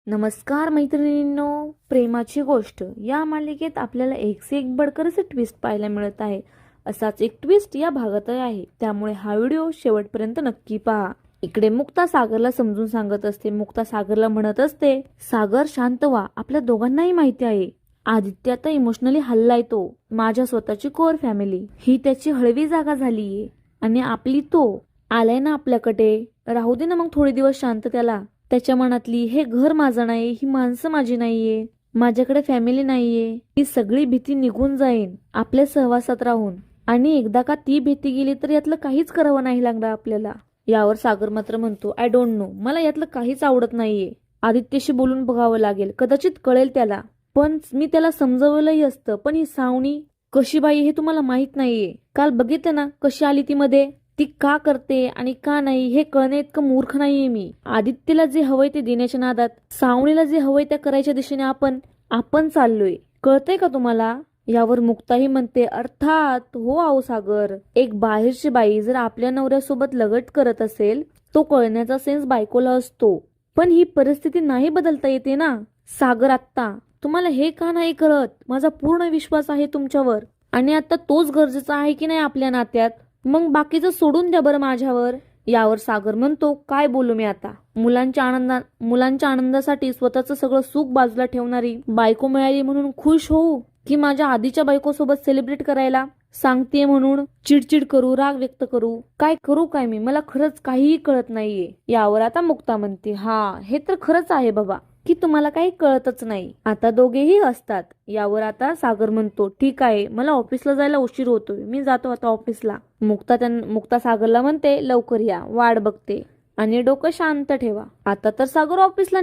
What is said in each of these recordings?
नमस्कार मैत्रिणींनो, प्रेमाची गोष्ट या मालिकेत आपल्याला एक से एक बडकर असे ट्विस्ट पाहायला मिळत आहे. असाच एक ट्विस्ट या भागात आहे, त्यामुळे हा व्हिडिओ शेवटपर्यंत नक्की पहा. इकडे मुक्ता सागरला समजून सांगत असते. मुक्ता सागरला म्हणत असते, सागर शांत व्हा, आपल्या दोघांनाही माहिती आहे आदित्य आता इमोशनली हल्लाय. तो माझ्या स्वतःची कोर फॅमिली ही त्याची हळवी जागा झालीये आणि आपली तो आलाय ना आपल्याकडे. राहू दे ना मग थोडे दिवस शांत त्याला. त्याच्या मनातली हे घर माझं नाही, ही माणसं माझी नाहीये, माझ्याकडे फॅमिली नाहीये, ही सगळी भीती निघून जाईन आपल्या सहवासात राहून. आणि एकदा का ती भीती गेली तर यातलं काहीच करावं नाही लागणार आपल्याला. यावर सागर मात्र म्हणतो, आय डोंट नो, मला यातलं काहीच आवडत नाहीये. आदित्यशी बोलून बघावं लागेल, कदाचित कळेल त्याला. पण मी त्याला समजवलंही असतं, पण ही सावनी कशी बाई हे तुम्हाला माहित नाहीये. काल बघितलं ना कशी आली ती मध्ये. ती का करते आणि का नाही हे कळणे इतकं मूर्ख नाहीये मी. आदित्यला जे हवंय ते देण्याच्या नादात सावणीला जे हवंय त्या करायच्या दिशेने आपण चाललोय. कळतंय का तुम्हाला? यावर मुक्ताही म्हणते, अर्थात हो आहो सागर. एक बाहेरची बाई जर आपल्या नवऱ्यासोबत लगट करत असेल तो कळण्याचा सेन्स बायकोला असतो. पण ही परिस्थिती नाही बदलता येते ना सागर. आत्ता तुम्हाला हे का नाही कळत? माझा पूर्ण विश्वास आहे तुमच्यावर आणि आता तोच गरजेचा आहे की नाही आपल्या नात्यात. मग बाकीचं सोडून द्या बरं माझ्यावर. यावर सागर म्हणतो, काय बोलू मी आता. मुलांच्या आनंदासाठी स्वतःचं सगळं सुख बाजूला ठेवणारी बायको मिळाली म्हणून खुश होऊ, की माझ्या आधीच्या बायकोसोबत सेलिब्रेट करायला सांगते म्हणून चिडचिड करू, राग व्यक्त करू? काय करू काय मी? मला खरंच काहीही कळत नाहीये. यावर आता मुक्ता म्हणते, हा हे तर खरंच आहे बाबा की तुम्हाला काही कळतच नाही. आता दोघेही असतात. यावर सागर म्हणतो, ठीक आहे, मला ऑफिसला जायला उशीर होतोय, मी जातो आता ऑफिसला. मुक्ता सागरला म्हणते, लवकर या, वाट बघते आणि डोकं शांत ठेवा. आता सागर ऑफिसला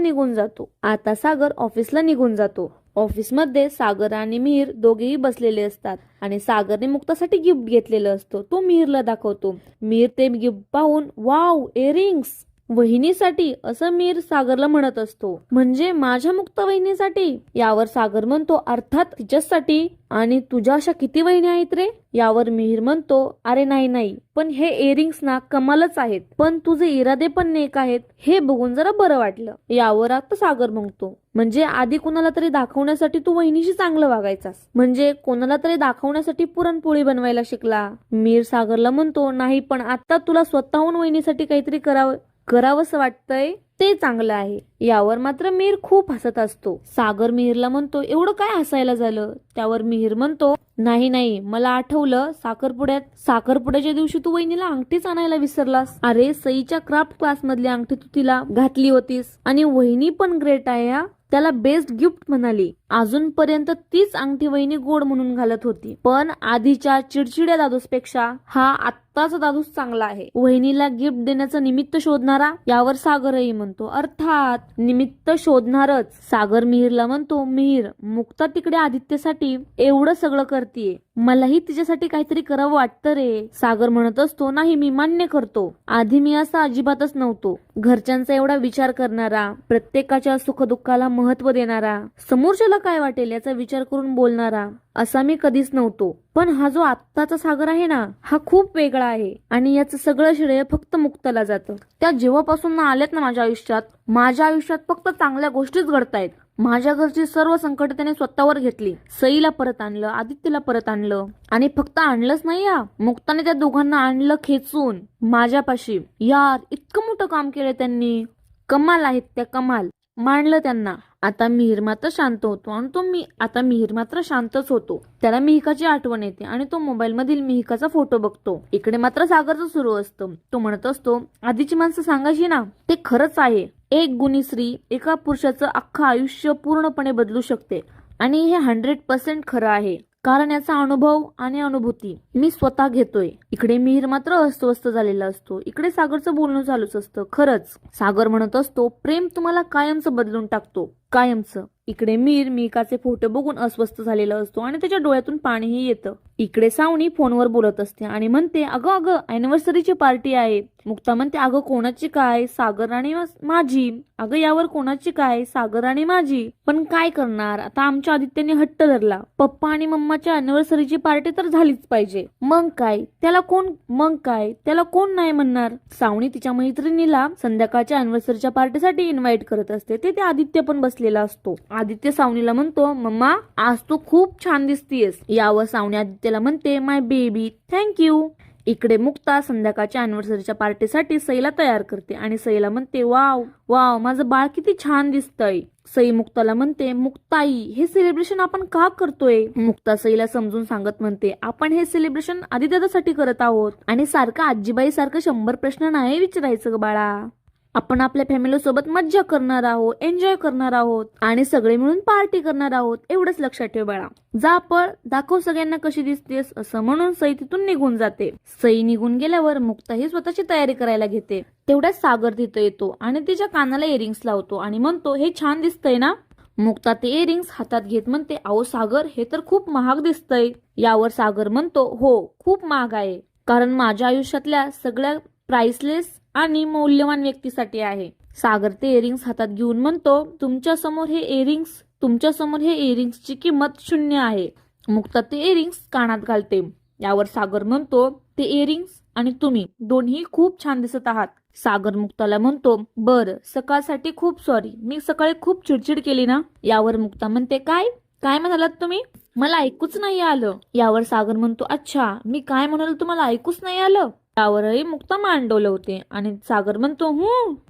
निघून जातो. ऑफिसमध्ये सागर आणि मिहीर दोघेही बसलेले असतात आणि सागरने मुक्तासाठी गिफ्ट घेतलेलं असतं. तो मिहीरला दाखवतो. मिहीर ते गिफ्ट पाहून, वाव, इयरिंग्स वहिनीसाठी, असं मिहीर सागरला म्हणत असतो. म्हणजे माझ्या मुक्ता वहिनीसाठी? यावर सागर म्हणतो, अर्थात तिच्यासाठी. आणि तुझ्या अशा किती वहिनी आहेत रे? यावर मिहीर म्हणतो, अरे नाही, पण हे इयरिंग्स ना कमालच आहेत, पण तुझे इरादे पण नेक आहेत, हे बघून जरा बरं वाटलं. यावर आता सागर म्हणतो, म्हणजे आधी कोणाला तरी दाखवण्यासाठी तू वहिनीशी चांगलं वागायचास, म्हणजे कोणाला तरी दाखवण्यासाठी पुरणपोळी बनवायला शिकला. मिहीर सागरला म्हणतो, नाही, पण आता तुला स्वतःहून वहिनीसाठी काहीतरी करावंसं वाटतंय, ते चांगलं आहे. यावर मात्र मिहीर खूप हसत असतो. सागर मिहीरला म्हणतो, एवढं काय हसायला झालं? त्यावर मिहीर म्हणतो, नाही, मला आठवलं, साखरपुड्याच्या दिवशी तू वहिनीला अंगठीच आणायला विसरलास. अरे, सईच्या क्राफ्ट क्लास मधली अंगठी तू तिला घातली होतीस आणि वहिनी पण ग्रेट आहे हा, त्याला बेस्ट गिफ्ट म्हणाली. अजूनपर्यंत तीच अंगठी वहिनी गोड म्हणून घालत होती, पण आधीच्या चिडचिड्या दादूसपेक्षा हा आत्ताचा दादूस चांगला आहे. वहिनीला गिफ्ट देण्याचं निमित्त शोधणारा? यावर सागरही म्हणतो, अर्थात निमित्त शोधणारच. सागर मिहीरला म्हणतो, मिहीर, मुक्ता तिकडे आदित्यसाठी एवढं सगळं करतीये, मलाही तिच्यासाठी काहीतरी करावं वाटतं रे. सागर म्हणत असतो, नाही, मी मान्य करतो, आधी मी असा अजिबातच नव्हतो. घरच्यांचा एवढा विचार करणारा, प्रत्येकाच्या सुखदुःखाला महत्व देणारा, समोरच्याला काय वाटेल याचा विचार करून बोलणारा असा मी कधीच नव्हतो. पण हा जो आत्ताचा सागर आहे ना, हा खूप वेगळा आहे आणि याचं सगळं श्रेय फक्त मुक्ताला जातं. त्या जेव्हापासून ना आल्यात ना माझ्या आयुष्यात फक्त चांगल्या गोष्टीच घडतायत. माझ्या घरची सर्व संकट त्याने स्वतःवर घेतली. सईला परत आणलं, आदित्यला परत आणलं आणि फक्त आणलंच नाही, मुक्ताने त्या दोघांना आणलं खेचून माझ्यापाशी. यार, इतकं मोठं काम केलं त्यांनी. कमाल आहेत त्या, कमाल. मानलं त्यांना. आता मिहीर मात्र शांत होतो आणि मिहीर मात्र शांतच होतो. त्याला मिहिकाची आठवण येते आणि तो मोबाईल मधील मिहिकाचा फोटो बघतो. इकडे मात्र सागरचं सुरू असतं. तो म्हणत असतो, आधीची माणसं सांगायची ना, ते खरंच आहे. एक गुणी स्त्री एका पुरुषाचं अख्खं आयुष्य पूर्णपणे बदलू शकते आणि हे 100% खरं आहे, कारण याचा अनुभव आणि अनुभूती मी स्वतः घेतोय. इकडे मिहीर मात्र अस्वस्थ झालेला असतो. इकडे सागरचं बोलणं चालूच असतं. खरंच, सागर म्हणत असतो, प्रेम तुम्हाला कायमचं बदलून टाकतो, कायमचं. इकडे मिहीर मिहिकाचे फोटो बघून अस्वस्थ झालेला असतो आणि त्याच्या डोळ्यातून पाणीही येतं. इकडे सावणी फोनवर बोलत असते आणि म्हणते, अगं, अॅनिव्हर्सरीची पार्टी आहे, मुक्ता म्हणते अगं कोणाची काय, सागर आणि माझी. अगं यावर कोणाची काय, सागर आणि माझी. पण काय करणार आता, आमच्या आदित्यने हट्ट धरला. पप्पा आणि मम्माच्या अॅनिव्हर्सरीची पार्टी तर झालीच पाहिजे. मग काय त्याला कोण नाही म्हणणार. सावनी तिच्या मैत्रिणीला संध्याकाळच्या अॅनिव्हर्सरीच्या पार्टीसाठी इन्व्हाइट करत असते. ते आदित्य पण बसलेला असतो. आदित्य सावनीला म्हणतो मम्मा आज तू खूप छान दिसतीयस. यावर सावनी आदित्यला म्हणते माय बेबी थँक्यू. इकडे मुक्ता संध्याकाळच्या अॅनिव्हर्सरीच्या पार्टीसाठी सईला तयार करते आणि सईला म्हणते वाव वाव माझं बाळ किती छान दिसतंय. सई मुक्ताला म्हणते मुक्ताई हे सेलिब्रेशन आपण का करतोय. मुक्ता सईला समजून सांगत म्हणते आपण हे सेलिब्रेशन आदित्यासाठी करत आहोत आणि सारखं आजीबाई सारखं 100 प्रश्न नाही विचारायचं ग बाळा. आपण आपल्या फॅमिली सोबत मज्जा करणार आहोत, एन्जॉय करणार आहोत आणि सगळे मिळून पार्टी करणार आहोत एवढंच लक्षात ठेव बाळा. जा पळ दाखव सगळ्यांना कशी दिसतेस असं म्हणून सई तिथून निघून जाते. सई निघून गेल्यावर मुक्ता ही स्वतःची तयारी करायला घेते. तेवढ्याच सागर तिथं येतो आणि तिच्या कानाला इयरिंग्स लावतो आणि म्हणतो हे छान दिसतंय ना. मुक्ता ते इयरिंग्स हातात घेत म्हणते अहो सागर हे तर खूप महाग दिसतंय. यावर सागर म्हणतो हो खूप महाग आहे, कारण माझ्या आयुष्यातल्या सगळ्या प्राइसलेस आणि मौल्यवान व्यक्तीसाठी आहे. सागर ते इयरिंग्स हातात घेऊन म्हणतो तुमच्या समोर हे इयरिंग्सची किंमत 0 आहे. मुक्ता ते इयरिंग्स कानात घालते. यावर सागर म्हणतो ते इयरिंग्स आणि तुम्ही दोन्ही खूप छान दिसत आहात. सागर मुक्ताला म्हणतो बर सकाळसाठी खूप सॉरी, मी सकाळी खूप चिडचिड केली ना. यावर मुक्ता म्हणते काय म्हणालात तुम्ही, मला ऐकूच नाही आलं. यावर सागर म्हणतो अच्छा मी काय म्हणालो तुम्हाला ऐकूच नाही आलं. यावरही मुक्ता मान डोलवते आणि सागर म्हणतो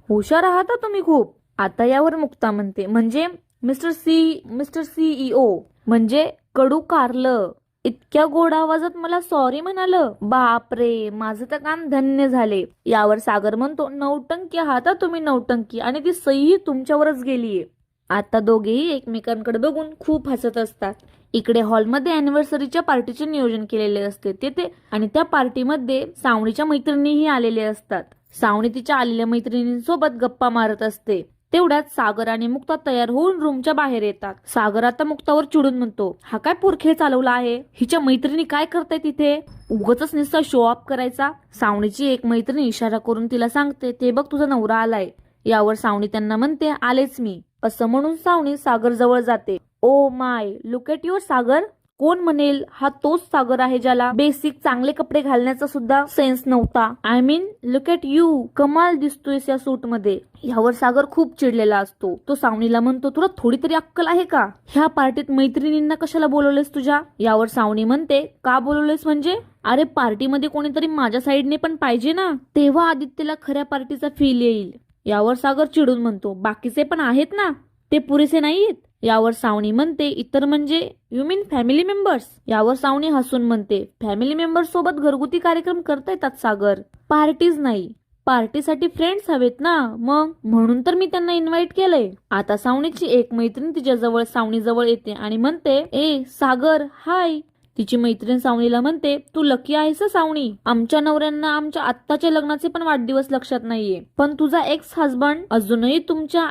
हुशार आहात तुम्ही खूप. आता यावर मुक्ता म्हणते म्हणजे मिस्टर सीईओ म्हणजे कडू कारलं इतक्या गोड आवाजात मला सॉरी म्हणालं. बापरे माझं तर काम धन्य झाले. यावर सागर म्हणतो नौटंकी आहात तुम्ही नौटंकी, आणि ती सईही तुमच्यावरच गेलीये. आता दोघेही एकमेकांकडे बघून खूप हसत असतात. इकडे हॉलमध्ये अॅनिव्हर्सरीच्या पार्टीचे नियोजन केलेले असते ते आणि त्या पार्टीमध्ये सावणीच्या मैत्रिणीही आलेले असतात. सावणी तिच्या आलेल्या मैत्रिणींसोबत गप्पा मारत असते. तेवढ्यात सागर आणि मुक्ता तयार होऊन रूमच्या बाहेर येतात. सागर आता मुक्तावर चिडून म्हणतो हा काय पोरखेळ चालवला आहे, हिच्या मैत्रिणी काय करताय तिथे, उगाचच नुसता शो ऑफ करायचा. सावणीची एक मैत्रिणी इशारा करून तिला सांगते ते बघ तुझा नवरा आलाय. यावर सावणी त्यांना म्हणते आलेच मी असं म्हणून सावणी सागर जवळ जाते. Oh my look at your Sagar. कोण म्हणेल हा तोच सागर आहे ज्याला बेसिक चांगले कपडे घालण्याचा सुद्धा सेन्स नव्हता. I mean look at you, कमाल दिसतोयस या सूट मध्ये. यावर सागर खूप चिडलेला असतो. तो सावणीला म्हणतो तुला थोडी तरी अक्कल आहे का, ह्या पार्टीत मैत्रिणींना कशाला बोलवलेस तुझ्या. यावर सावणी म्हणते का बोलवलेस म्हणजे, अरे पार्टीमध्ये कोणीतरी माझ्या साईडने पण पाहिजे ना, तेव्हा आदित्यला खऱ्या पार्टीचा फील येईल. यावर सागर चिडून म्हणतो बाकीचे पण आहेत ना, ते पुरेसे नाहीत. यावर सावणी म्हणते इतर म्हणजे यू मीन फॅमिली मेंबर्स. यावर सावणी हसून म्हणते फॅमिली मेंबर्स सोबत घरगुती कार्यक्रम करता येतात सागर, पार्टीज नाही. पार्टीसाठी फ्रेंड्स हवेत ना, मग म्हणून तर मी त्यांना इन्व्हाइट केलंय. आता सावणीची एक मैत्रीण तिच्या जवळ सावणी जवळ येते आणि म्हणते ए सागर हाय. तिची मैत्रीण सावणीला म्हणते तू लकी आहेस सावणी, आमच्या नवऱ्यांना आमच्या आत्ताच्या लग्नाचे पण वाढदिवस लक्षात नाहीये, पण तुझा एक्स हजबंड अजूनही तुमच्या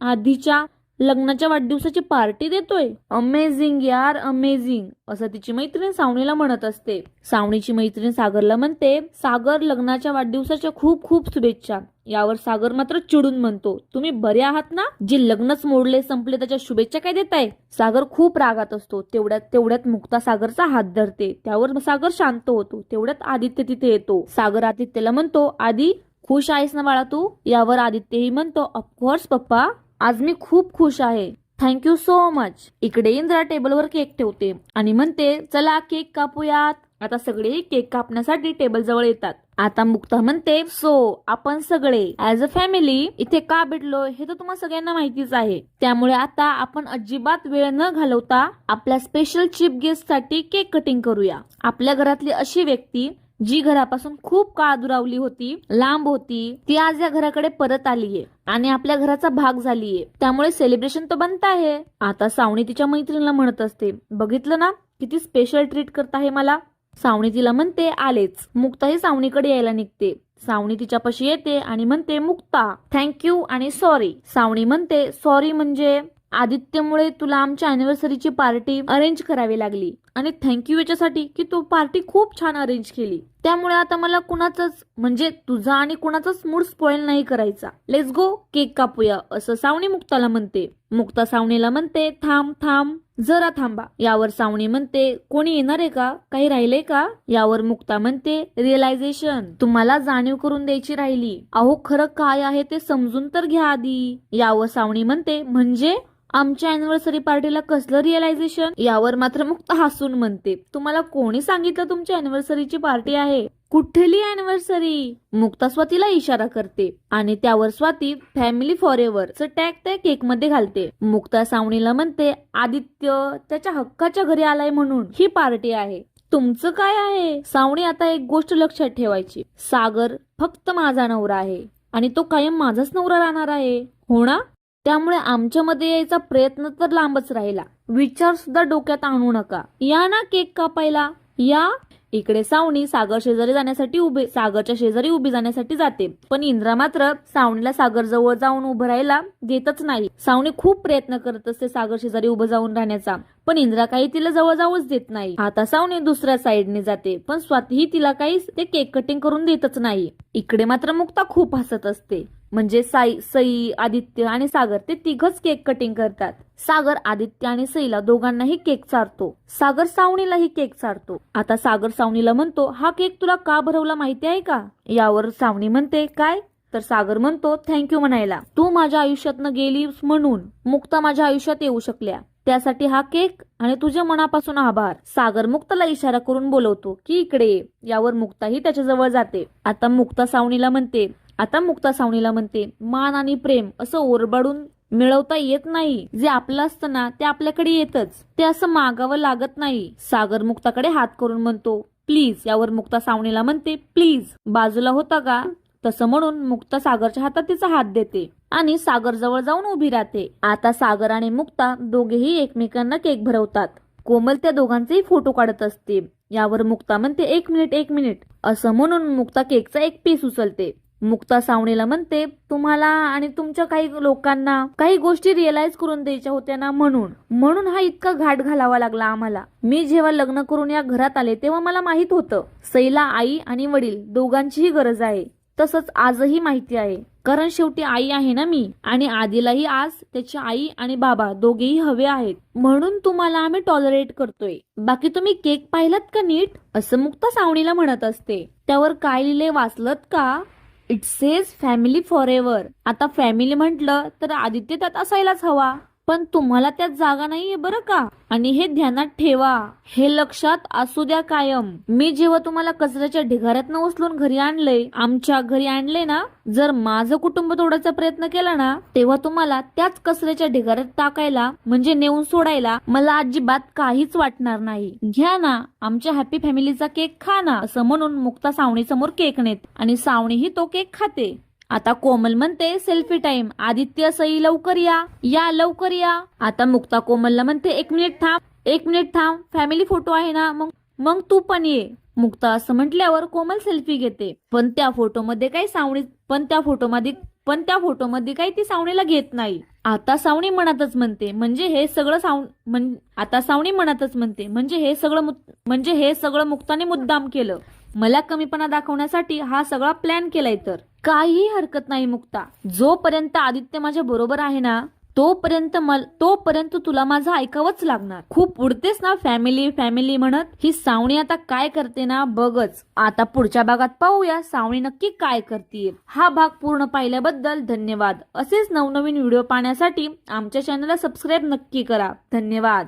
आधीच्या लग्नाच्या वाढदिवसाची पार्टी देतोय. अमेझिंग यार अमेझिंग असं तिची मैत्रीण सावणीला म्हणत असते. सावणीची मैत्रीण सागरला म्हणते सागर लग्नाच्या वाढदिवसाच्या खूप खूप शुभेच्छा. यावर सागर मात्र चिडून म्हणतो तुम्ही बरे आहात ना, जे लग्नच मोडले संपले त्याच्या शुभेच्छा काय देताय. सागर खूप रागात असतो. तेवढ्यात मुक्ता सागरचा हात धरते. त्यावर सागर शांत होतो. तेवढ्यात आदित्य तिथे येतो. सागर आदित्यला म्हणतो आदी खुश आहेस ना बाळा तू. यावर आदित्यही म्हणतो ऑफकोर्स पप्पा, आज मी खूप खुश आहे, थँक्यू सो मच. इकडे इंद्रा टेबलवर केक ठेवते आणि म्हणते चला केक कापूयात. आता सगळे केक कापण्यासाठी टेबल जवळ येतात. आता मुक्ता म्हणते सो आपण सगळे ऍज अ फॅमिली इथे का भेटलो हे तर तुम्हाला सगळ्यांना माहितीच आहे. त्यामुळे आता आपण अजिबात वेळ न घालवता आपल्या स्पेशल चीफ गेस्ट साठी केक कटिंग करूया. आपल्या घरातली अशी व्यक्ती जी घरापासून खूप काळ दुरावली होती, लांब होती, ती आज या घराकडे परत आलीये आणि आपल्या घराचा भाग झालीये. त्यामुळे सेलिब्रेशन तो बनत आहे. आता सावणी तिच्या मैत्रिणीला म्हणत असते बघितलं ना किती स्पेशल ट्रीट करत आहे मला. सावणी तिला म्हणते आलेच. मुक्ता ही सावणीकडे यायला निघते. सावणी तिच्यापाशी येते आणि म्हणते मुक्ता थँक्यू आणि सॉरी. सावणी म्हणते सॉरी म्हणजे आदित्यमुळे तुला आमच्या अॅनिव्हर्सरीची पार्टी अरेंज करावी लागली आणि थँक्यू याच्यासाठी की तू पार्टी खूप छान अरेंज केली. त्यामुळे आता मला कुणाचाच म्हणजे तुझा आणि कुणाचाच मूड स्पॉइल नाही करायचा. लेट्स गो केक कापूया असं सावनी मुक्ताला म्हणते. मुक्ता सावनीला म्हणते थांब थांब जरा थांबा. यावर सावनी म्हणते कोणी येणार आहे का, काही राहिलंय का. यावर मुक्ता म्हणते रिअलायझेशन, तुम्हाला जाणीव करून द्यायची राहिली. अहो खरं काय आहे ते समजून तर घ्या आधी. यावर सावनी म्हणते म्हणजे आमच्या अॅनिव्हर्सरी पार्टीला कसलं रिअलायझेशन. यावर मात्र मुक्ता हसून म्हणते तुम्हाला कोणी सांगितलं तुमच्या अॅनिव्हर्सरीची पार्टी आहे, कुठली अॅनिव्हर्सरी. मुक्ता स्वातीला इशारा करते आणि त्यावर स्वाती फॅमिली फॉरएव्हर टॅग त्या केक मध्ये घालते. मुक्ता सावनीला म्हणते आदित्य त्याच्या हक्काच्या घरी आलाय म्हणून ही पार्टी आहे, तुमचं काय आहे. सावनी आता एक गोष्ट लक्षात ठेवायची, सागर फक्त माझा नवरा आहे आणि तो कायम माझाच नवरा राहणार आहे हो ना. त्यामुळे आमच्यामध्ये यायचा प्रयत्न तर लांबच राहिला, विचार सुद्धा डोक्यात आणू नका. या ना केक कापायला या. इकडे सावनी सागरच्या शेजारी उभी जाण्यासाठी जाते, पण इंद्रा मात्र सावनीला सागर जवळ जाऊन उभं राहायला देतच नाही. सावनी खूप प्रयत्न करत असते सागर शेजारी उभं जाऊन राहण्याचा, पण इंद्रा काही तिला जवळ जाऊच देत नाही. आता सावनी दुसऱ्या साईडने जाते, पण स्वातीही तिला काही ते केक कटिंग करून देतच नाही. इकडे मात्र मुक्ता खूप हसत असते, म्हणजे सई, आदित्य आणि सागर ते तिघच केक कटिंग करतात. सागर आदित्य आणि सईला दोघांनाही केक चारतो. सागर सावनीलाही केक चारतो. आता सागर सावनीला म्हणतो हा केक तुला का भरवला माहिती आहे का. यावर सावनी म्हणते काय, तर सागर म्हणतो थँक्यू म्हणायला, तू माझ्या आयुष्यातनं गेलीस म्हणून मुक्ता माझ्या आयुष्यात येऊ शकल्या, त्यासाठी हा केक आणि तुझ्या मनापासून आभार. सागर मुक्ताला इशारा करून बोलवतो की इकडे ये. यावर मुक्ताही त्याच्याजवळ जाते. आता मुक्ता सावनीला म्हणते मान आणि प्रेम असं ओरबाडून मिळवता येत नाही, जे आपलं असतं ना ते आपल्याकडे येतच, ते असं मागावं लागत नाही. सागर मुक्ताकडे हात करून म्हणतो प्लीज. यावर मुक्ता सावनीला म्हणते प्लीज बाजूला होता का. तसं म्हणून मुक्ता सागरच्या हातात तिचा हात देते आणि सागर जवळ जाऊन उभी राहते. आता सागर आणि मुक्ता दोघेही एकमेकांना केक भरवतात. कोमल त्या दोघांचेही फोटो काढत असते. यावर मुक्ता म्हणते एक मिनिट असं म्हणून मुक्ता केकचा एक पीस उचलते. मुक्ता सावनीला म्हणते तुम्हाला आणि तुमच्या काही लोकांना काही गोष्टी रिअलाइज करून द्यायच्या होत्या ना, म्हणून हा इतका घाट घालावा लागला आम्हाला. मी जेव्हा लग्न करून या घरात आले तेव्हा मला माहित होतं सईला आई आणि वडील दोघांचीही गरज आहे. तसंच आजही माहिती आहे, कारण शेवटी आई आहे ना मी, आणि आदिलाही आज त्याची आई आणि बाबा दोघेही हवे आहेत, म्हणून तुम्हाला आम्ही टॉलरेट करतोय. बाकी तुम्ही केक पाहिलात का नीट, असं मुक्ता सावनीला म्हणत असते. त्यावर काय लिहिले वाचलत का. It says family forever. आता फॅमिली म्हटलं तर आदित्य त्यात असायलाच हवा, पण तुम्हाला त्यात जागा नाहीये बरं का. आणि हे ध्यानात ठेवा, हे लक्षात असू द्या कायम. मी जेव्हा तुम्हाला कचऱ्याच्या ढिगाऱ्यातनं उचलून घरी आणलंय, आमच्या घरी आणले ना, जर माझं कुटुंब तोडायचा प्रयत्न केला ना, तेव्हा तुम्हाला त्याच कचऱ्याच्या ढिगाऱ्यात टाकायला म्हणजे नेऊन सोडायला मला अजिबात काहीच वाटणार नाही. घ्या ना आमच्या हॅपी फॅमिलीचा केक, खा ना. असं म्हणून मुक्ता सावणी समोर केक नेते आणि सावणीही तो केक खाते. आता कोमल म्हणते सेल्फी टाइम, आदित्य सई लवकर या लवकर या. आता मुक्ता कोमलला म्हणते एक मिनिट थांब फॅमिली फोटो आहे ना, मग तू पण ये. मुक्ता असं म्हटल्यावर कोमल सेल्फी घेते, पण त्या फोटोमध्ये काही ती सावणीला घेत नाही. आता सावणी मनातच म्हणते म्हणजे हे सगळं मुक्ताने मुद्दाम केलं, मला कमीपणा दाखवण्यासाठी हा सगळा प्लॅन केलाय. तर काहीही हरकत नाही मुक्ता, जोपर्यंत आदित्य माझ्या बरोबर आहे ना तोपर्यंत तुला माझं ऐकावंच लागणार. खूप उडतेस ना फॅमिली म्हणत. ही सावणी आता काय करते ना बघच. आता पुढच्या भागात पाहूया सावणी नक्की काय करते. हा भाग पूर्ण पाहिल्याबद्दल धन्यवाद. असेच नवनवीन व्हिडिओ पाहण्यासाठी आमच्या चॅनलला सबस्क्राईब नक्की करा. धन्यवाद.